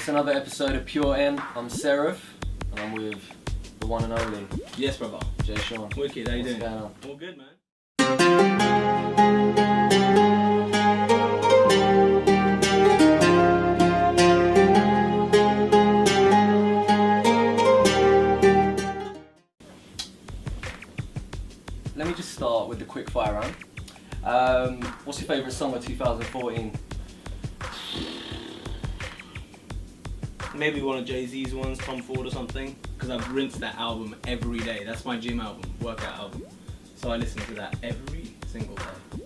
It's another episode of Pure Ent. I'm Seraph, and I'm with the one and only. Yes, brother. Jay Sean. Wicked, how you doing? What's going on? All good, man. Let me just start with the quick fire round. What's your favourite song of 2014? Maybe one of Jay-Z's ones, Tom Ford or something, because I've rinsed that album every day. That's my gym album, workout album. So I listen to that every single day.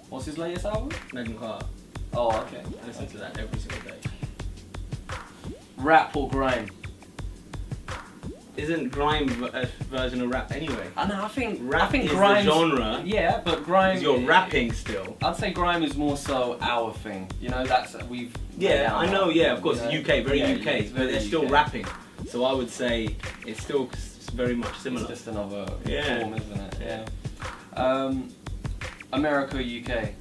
What's his latest album? Megan Carter. Oh, okay. I listen to that every single day. Rap or grime? Isn't grime a version of rap anyway? I know. I think is grime the genre. Yeah, but grime. You're rapping still. I'd say grime is more so our thing. You know, that's we've. Yeah, I know. Yeah, of course, you know? UK, very Yeah, UK, it's but very they're still UK. rapping. So I would say it's still very much similar. It's just another Yeah. form, isn't it? Yeah. America or UK?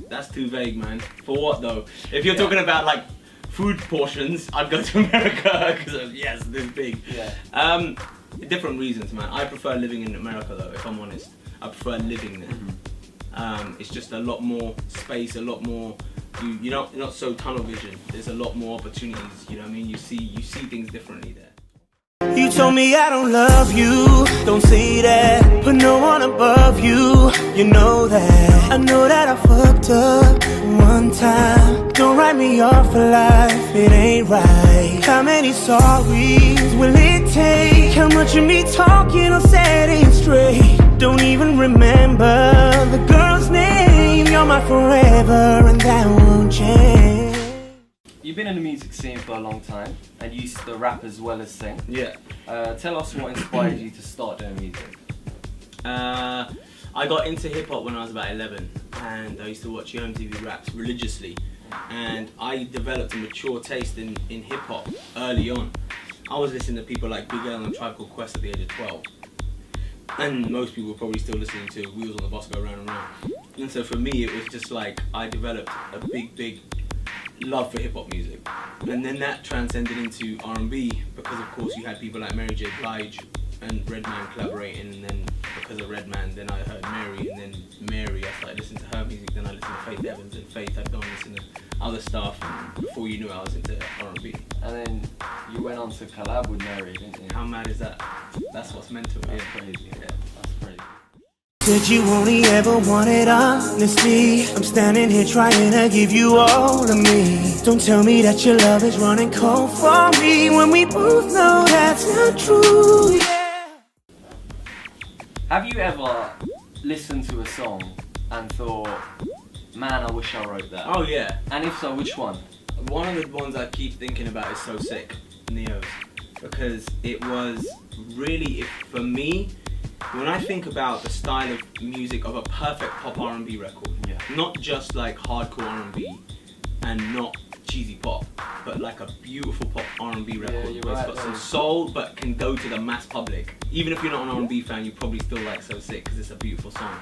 That's too vague, man. For what though? If you're Yeah. talking about like food portions, I'd go to America because yes, this big. Yeah. Different reasons, man. I prefer living in America though, if I'm honest. I prefer living there. It's just a lot more space, a lot more. You're not so tunnel vision. There's a lot more opportunities. You know what I mean? You see things differently there. You told me I don't love you, don't say that, put no one above you, you know that. I know that I fucked up one time, don't write me off for life, it ain't right. How many sorries will it take? How much of me talking or setting straight? Don't even remember the girl's name, you're my forever and that won't change. You've been in the music scene for a long time, and you used to rap as well as sing. Yeah. Tell us what inspired you to start doing music. I got into hip hop when I was about 11, and I used to watch Ent Tv raps religiously, and I developed a mature taste in hip hop early on. I was listening to people like Big L and Tribe Called Quest at the age of 12, and most people were probably still listening to Wheels on the Bus Go Round and Round. And so for me, it was just like I developed a big love for hip hop music, and then that transcended into R&B because of course you had people like Mary J. Blige and Redman collaborating, and then because of Redman then I heard Mary, and then Mary I started listening to her music, then I listened to Faith Evans, and Faith I'd gone and listened to other stuff, and before you knew it I was into R&B. And then you went on to collab with Mary, didn't you? How mad is that? That's what's meant to be. That's crazy. Yeah, that's crazy. Said you only ever wanted honesty. I'm standing here trying to give you all of me. Don't tell me that your love is running cold for me when we both know that's not true. Yeah. Have you ever listened to a song and thought, man, I wish I wrote that? Oh yeah. And if so, which one? One of the ones I keep thinking about is So Sick, Neo's, because it was really, for me, when I think about the style of music of a perfect pop R&B record, Yeah. not just like hardcore R&B and not cheesy pop, but like a beautiful pop R&B record you're where it's right, got some though. soul but can go to the mass public. Even if you're not an R&B fan, you probably still like So Sick because it's a beautiful song.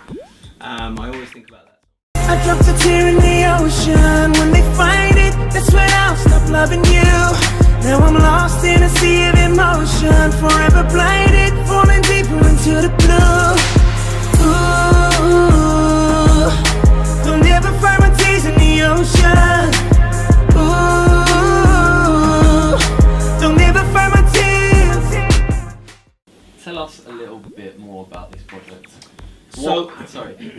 I always think about that. I dropped a tear in the ocean. When they find it, that's when I'll stop loving you. Now I'm lost in a sea of emotion, forever blinded, falling deeper into the blue. Ooh, they'll never find my tears in the ocean. Ooh, they'll never find my tears. Tell us a little bit more about this project. So,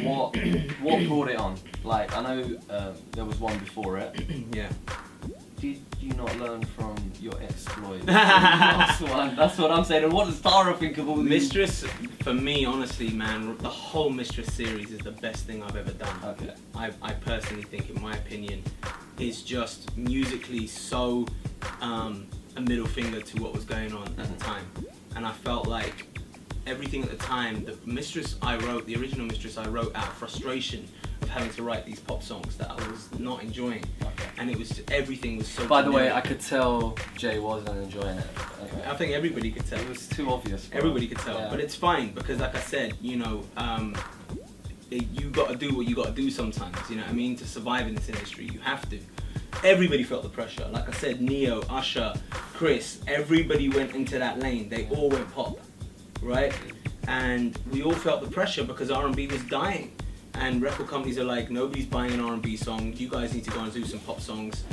What brought it on? Like, I know there was one before it. yeah. Did you not learn from your exploits? Last one. That's what I'm saying. And what does Tara think of all these? Mistress, for me, honestly, man, the whole Mistress series is the best thing I've ever done. Okay. I personally think, in my opinion, is just musically so a middle finger to what was going on at the time. And I felt like everything at the time, the original Mistress I wrote out of frustration of having to write these pop songs that I was not enjoying. Okay. And it was, everything was so By the way, generic. I could tell Jay wasn't enjoying it. Okay. I think everybody could tell. It was too obvious. bro. Everybody could tell, Yeah. but it's fine because, like I said, you know, you got to do what you got to do sometimes. You know what I mean? To survive in this industry, you have to. everybody felt the pressure. Like I said, Neo, Usher, Chris, everybody went into that lane. They all went pop, right? And we all felt the pressure because R&B was dying. And record companies are like, nobody's buying an R&B song. You guys need to go and do some pop songs.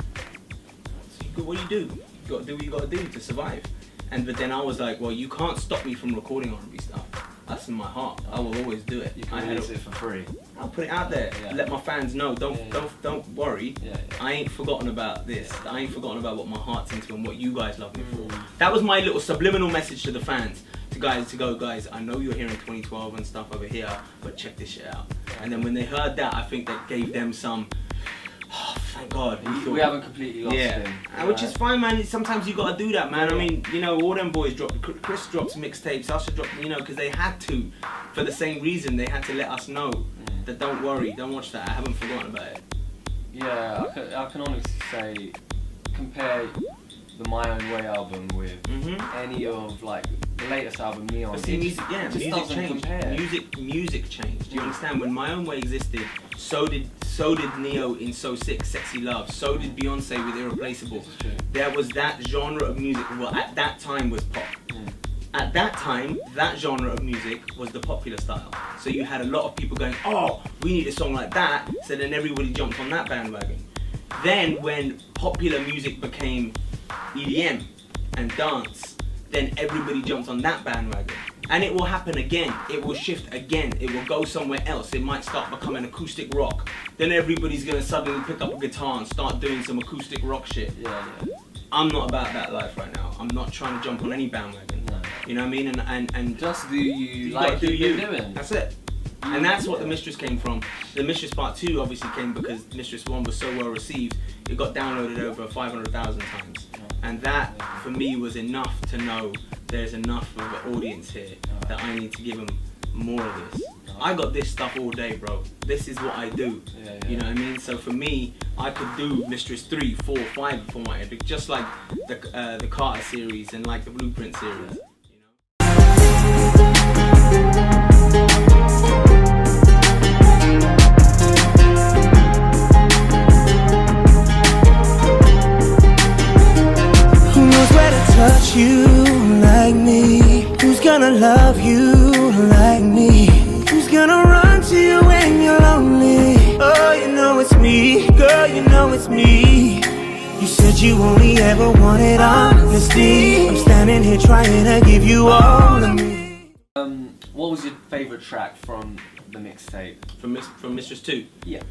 So what do? You got to do what you got to do to survive. But then I was like, well, you can't stop me from recording R&B stuff. That's in my heart. I will always do it. You can release it for free. I'll put it out there. Let my fans know. Don't worry. I ain't forgotten about this. I ain't forgotten about what my heart's into and what you guys love me for. That was my little subliminal message to the fans. Guys, I know you're hearing 2012 and stuff over here, but check this shit out. And then when they heard that, I think that gave them some, oh, thank God. We haven't completely lost him. Which is fine, man. Sometimes you gotta do that, man. I mean, you know, all them boys dropped, Chris drops mixtapes, Usher dropped, you know, because they had to, for the same reason. They had to let us know that don't worry, don't watch that, I haven't forgotten about it. Yeah, I can honestly say, compare the My Own Way album with any of like the latest album, Neon. But see, music doesn't changed. compare. Music changed. Do you understand? When My Own Way existed, so did Neo in So Sick, Sexy Love. So did Beyonce with Irreplaceable. There was that genre of music. Well, at that time was pop. At that time, that genre of music was the popular style. So you had a lot of people going, oh, we need a song like that. So then everybody jumped on that bandwagon. Then when popular music became EDM and dance, then everybody jumped on that bandwagon. And it will happen again. It will shift again. It will go somewhere else. It might start becoming acoustic rock. Then everybody's gonna suddenly pick up a guitar and start doing some acoustic rock shit. I'm not about that life right now. I'm not trying to jump on any bandwagon. No. You know what I mean? And just do you like you've been doing. That's it. And that's what The Mistress came from. The Mistress Part 2 obviously came because Mistress 1 was so well received. It got downloaded over 500,000 times. And that, for me, was enough to know there's enough of an audience here that I need to give them more of this. I got this stuff all day, bro. This is what I do. You know what I mean? So for me, I could do Mistress 3, 4, 5 if I wanted, just like the Carter series and like the Blueprint series. Touch you like me. Who's gonna love you like me? Who's gonna run to you when you're lonely? Oh, you know it's me, girl, you know it's me. You said you only ever wanted honesty. I'm standing here trying to give you all of me. What was your favourite track from the mixtape? From Mistress 2? Yeah.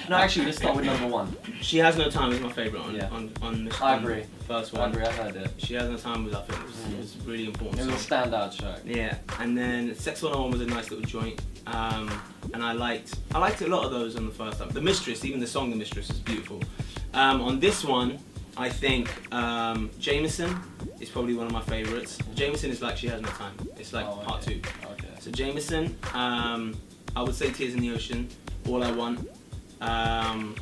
No, actually, let's start with number 1. She Has No Time is my favourite on Mistress 1. I agree. First one. I agree, I heard it. She Has No Time was, I think, it was really important. It was a standout track. Yeah, and then Sex 101 was a nice little joint. And I liked a lot of those on the first time. The Mistress, even the song The Mistress is beautiful. On this one, I think Jameson is probably one of my favourites. Jameson is like She Has No Time. It's like part 2. Okay. So Jameson, I would say Tears in the Ocean, All I Want. I mean,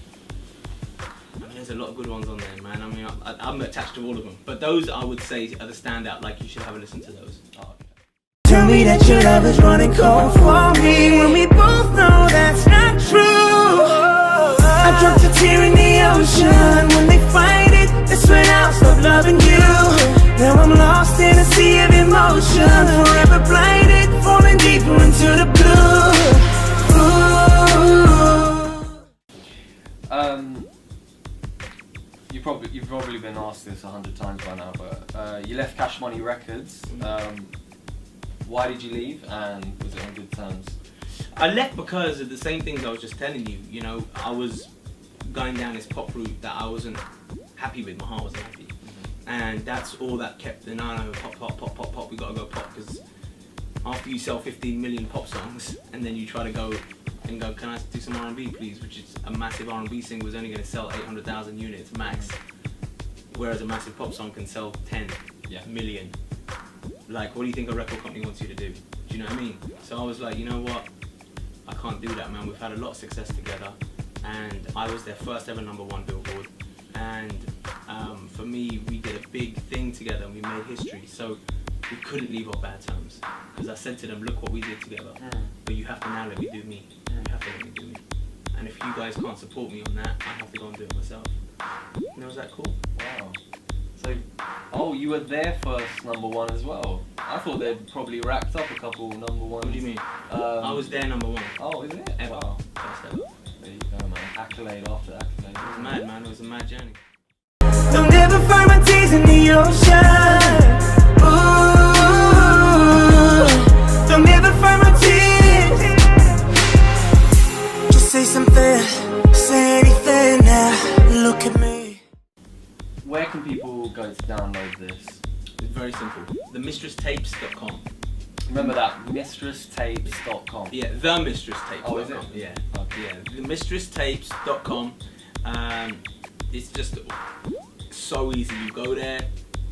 there's a lot of good ones on there, man. I mean, I'm attached to all of them. But those, I would say, are the standout. Like, you should have a listen to those. Tell me that your love is running cold for me when we both know that's not true. I dropped a tear in the ocean when they find it. That's when I'll stop loving you. Now I'm lost in a sea of emotion, forever blinded, falling deeper into the blue. You've probably been asked this 100 times by now, but you left Cash Money Records. Why did you leave, and was it on good terms? I left because of the same things I was just telling you. You know, I was going down this pop route that I wasn't happy with. My heart wasn't happy, and that's all that kept the no, pop. We gotta go pop, because after you sell 15 million pop songs, and then you try to go, can I do some R&B please? Which is a massive R&B single was only going to sell 800,000 units max, whereas a massive pop song can sell 10 million. Like, what do you think a record company wants you to do? Do you know what I mean? So I was like, you know what? I can't do that, man. We've had a lot of success together, and I was their first ever #1 Billboard. And for me, we did a big thing together, and we made history. So we couldn't leave on bad terms, because I said to them, look what we did together, but you have to now let me do me. You have to let me do me. And if you guys can't support me on that, I have to go and do it myself. And was that cool? Wow. So, oh, you were their first #1 as well. I thought they'd probably racked up a couple #1s. What do you mean? I was their #1. Oh, is it? Ever. Wow. First ever. There you go, man. Accolade after accolade. It was mad, man. It was a mad journey. Don't ever find my tears in the ocean. Ooh, don't ever find my tears. Just say something, say anything now. Look at me. Where can people go to download this? It's very simple. TheMistressTapes.com. Remember that, mistress.tapes.com. Yeah, TheMistressTapes.com. Oh, is it? Yeah. Okay. Yeah, TheMistressTapes.com. It's just so easy. You go there,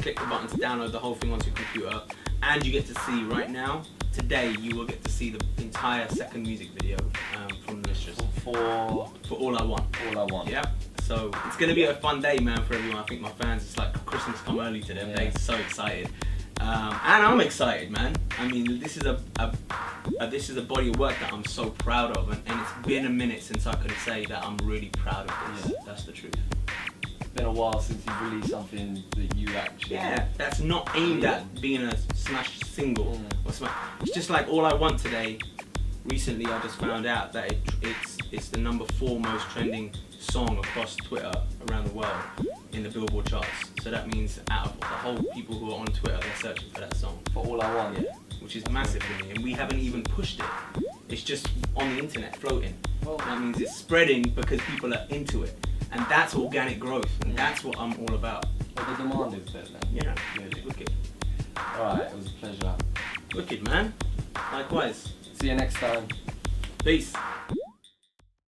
click the button to download the whole thing onto your computer, and you get to see right now, today, you will get to see the entire second music video from The Mistress. For All I Want. All I Want. Yeah. So it's gonna be a fun day, man, for everyone. I think my fans, it's like Christmas come early to them. Yeah. They're so excited, and I'm excited, man. I mean, this is a body of work that I'm so proud of, and it's been a minute since I could say that I'm really proud of this. Yeah. That's the truth. It's been a while since you've released something that you actually. Yeah, that's not aimed at being a smash single or smash. It's just like All I Want today. Recently, I just found out that it's the #4 most trending song across Twitter around the world in the Billboard charts. So that means out of the whole people who are on Twitter, they're searching for that song. For All I Want. Yeah, which is massive for me, and we haven't even pushed it. It's just on the internet floating. Well, That means it's spreading because people are into it, and that's organic growth, and that's what I'm all about. well, the demand is there then. Yeah, Really. wicked, Alright, it was a pleasure. wicked, man. Likewise. See you next time. Peace.